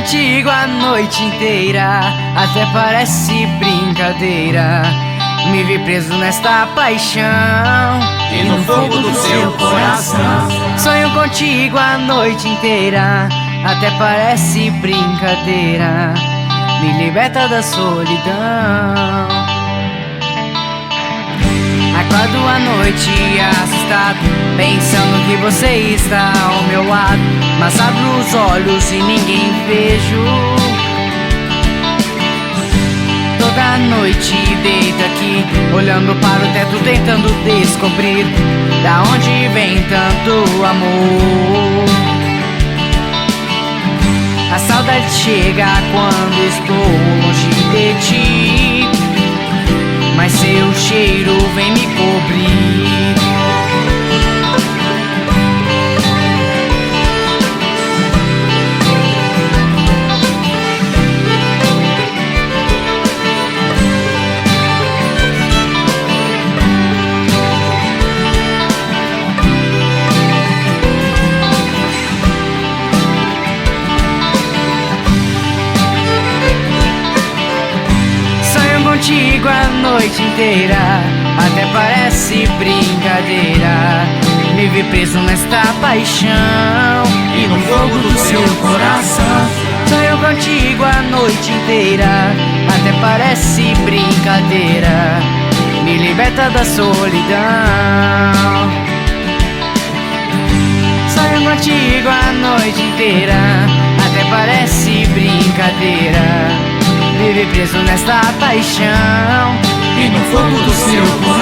contigo a noite inteira, até parece brincadeira. Me vi preso nesta paixão e no fogo do seu coração. Sonho contigo a noite inteira, até parece brincadeira. Me liberta da solidão. Acordo à noite assustado, pensando que você está ao meu lado, mas abro os olhos e ninguém vejo. Toda noite deito aqui, olhando para o teto, tentando descobrir da onde vem tanto amor. A saudade chega quando estou longe de ti, mas seu cheiro vem me cobrir. Contigo a noite inteira, até parece brincadeira. Me vi preso nesta paixão e no fogo do seu coração. Sonho contigo a noite inteira, até parece brincadeira. Me liberta da solidão. Sonho contigo a noite inteira, até parece brincadeira. Vive preso nesta paixão e no fogo do seu coração.